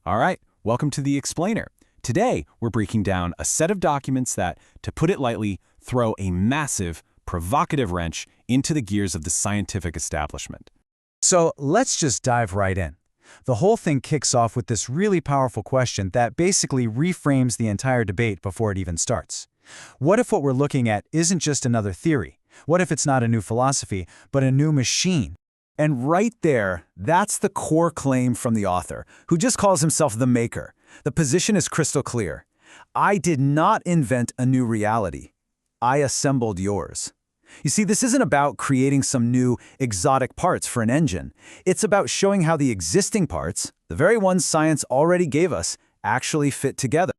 All right, welcome to The Explainer. Today, we're breaking down a set of documents that, to put it lightly, throw a massive, provocative wrench into the gears of the scientific establishment. So let's just dive right in. The whole thing kicks off with this really powerful question that basically reframes the entire debate before it even starts. What if what we're looking at isn't just another theory? What if it's not a new philosophy, but a new machine? And right there, that's the core claim from the author, who just calls himself the maker. The position is crystal clear. I did not invent a new reality. I assembled yours. You see, this isn't about creating some new exotic parts for an engine. It's about showing how the existing parts, the very ones science already gave us, actually fit together.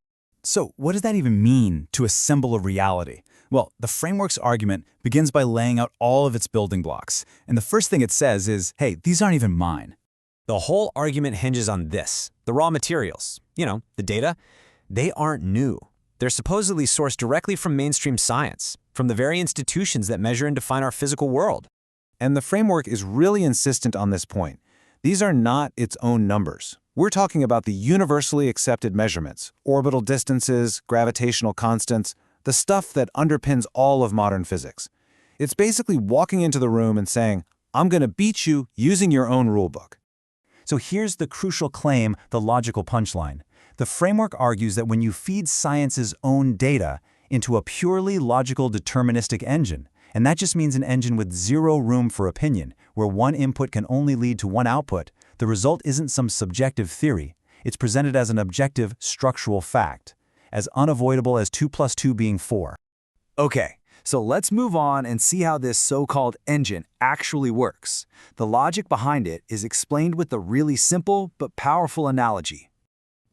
So what does that even mean, to assemble a reality? Well, the framework's argument begins by laying out all of its building blocks. And the first thing it says is, hey, these aren't even mine. The whole argument hinges on this. The raw materials, the data, they aren't new. They're supposedly sourced directly from mainstream science, from the very institutions that measure and define our physical world. And the framework is really insistent on this point. These are not its own numbers. We're talking about the universally accepted measurements, orbital distances, gravitational constants, the stuff that underpins all of modern physics. It's basically walking into the room and saying, I'm going to beat you using your own rulebook. So here's the crucial claim, the logical punchline. The framework argues that when you feed science's own data into a purely logical deterministic engine, and that just means an engine with zero room for opinion, where one input can only lead to one output, the result isn't some subjective theory. It's presented as an objective structural fact, as unavoidable as 2 + 2 being 4. Okay, so let's move on and see how this so-called engine actually works. The logic behind it is explained with a really simple but powerful analogy.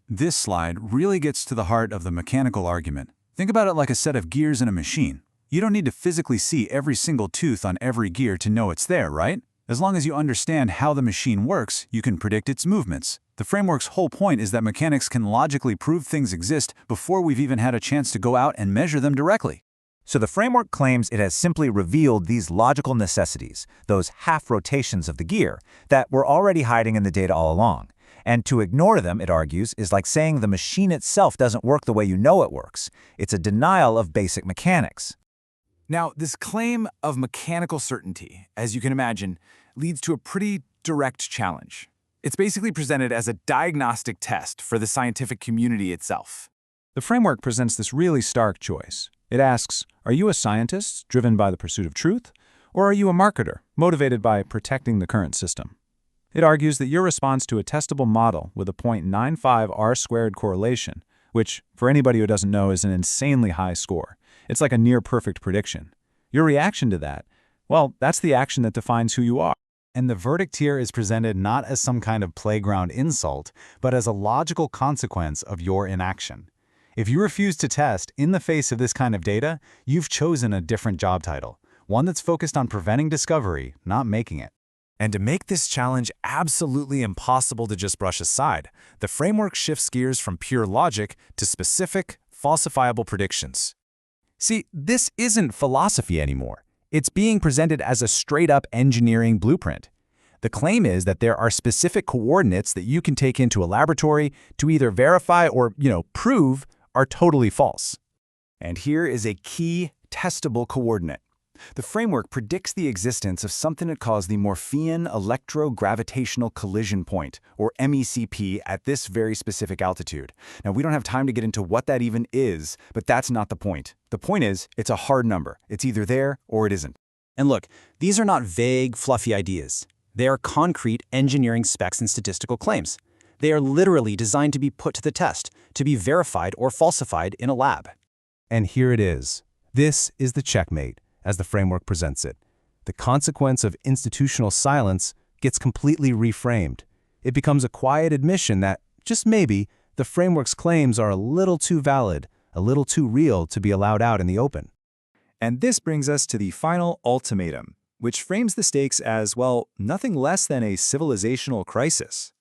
This slide really gets to the heart of the mechanical argument. Think about it like a set of gears in a machine. You don't need to physically see every single tooth on every gear to know it's there, right? As long as you understand how the machine works, you can predict its movements. The framework's whole point is that mechanics can logically prove things exist before we've even had a chance to go out and measure them directly. So the framework claims it has simply revealed these logical necessities, those half rotations of the gear, that were already hiding in the data all along. And to ignore them, it argues, is like saying the machine itself doesn't work the way you know it works. It's a denial of basic mechanics. Now, this claim of mechanical certainty, as you can imagine, leads to a pretty direct challenge. It's basically presented as a diagnostic test for the scientific community itself. The framework presents this really stark choice. It asks, are you a scientist driven by the pursuit of truth, or are you a marketer motivated by protecting the current system? It argues that your response to a testable model with a 0.95 R² correlation, which, for anybody who doesn't know, is an insanely high score. It's like a near-perfect prediction. Your reaction to that, well, that's the action that defines who you are. And the verdict here is presented not as some kind of playground insult, but as a logical consequence of your inaction. If you refuse to test in the face of this kind of data, you've chosen a different job title, one that's focused on preventing discovery, not making it. And to make this challenge absolutely impossible to just brush aside, the framework shifts gears from pure logic to specific, falsifiable predictions. See, this isn't philosophy anymore. It's being presented as a straight-up engineering blueprint. The claim is that there are specific coordinates that you can take into a laboratory to either verify or, prove are totally false. And here is a key testable coordinate. The framework predicts the existence of something it calls the Morphean electrogravitational collision point, or MHCT, at this very specific altitude. Now, we don't have time to get into what that even is, but that's not the point. The point is, it's a hard number. It's either there or it isn't. And look, these are not vague, fluffy ideas. They are concrete engineering specs and statistical claims. They are literally designed to be put to the test, to be verified or falsified in a lab. And here it is. This is the checkmate, as the framework presents it. The consequence of institutional silence gets completely reframed. It becomes a quiet admission that, just maybe, the framework's claims are a little too valid, a little too real to be allowed out in the open. And this brings us to the final ultimatum, which frames the stakes as, well, nothing less than a civilizational crisis.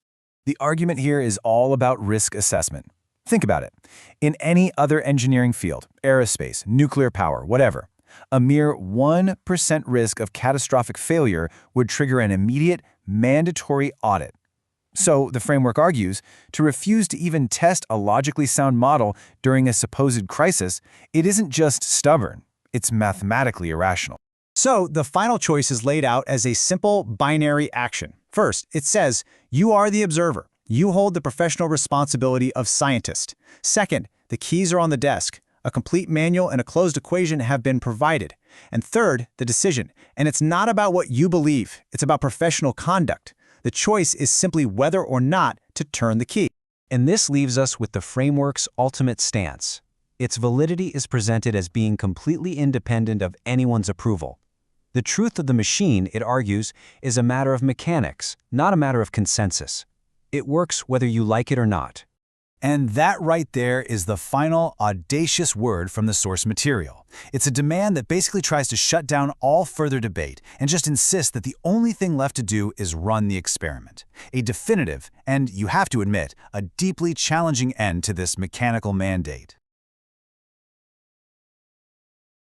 The argument here is all about risk assessment. Think about it. In any other engineering field, aerospace, nuclear power, whatever, a mere 1% risk of catastrophic failure would trigger an immediate, mandatory audit. So, the framework argues, to refuse to even test a logically sound model during a supposed crisis, it isn't just stubborn, it's mathematically irrational. So, the final choice is laid out as a simple binary action. First, it says, you are the observer. You hold the professional responsibility of scientist. Second, the keys are on the desk. A complete manual and a closed equation have been provided. And third, the decision. And it's not about what you believe. It's about professional conduct. The choice is simply whether or not to turn the key. And this leaves us with the framework's ultimate stance. Its validity is presented as being completely independent of anyone's approval. The truth of the machine, it argues, is a matter of mechanics, not a matter of consensus. It works whether you like it or not. And that right there is the final audacious word from the source material. It's a demand that basically tries to shut down all further debate and just insists that the only thing left to do is run the experiment. A definitive, and you have to admit, a deeply challenging end to this mechanical mandate.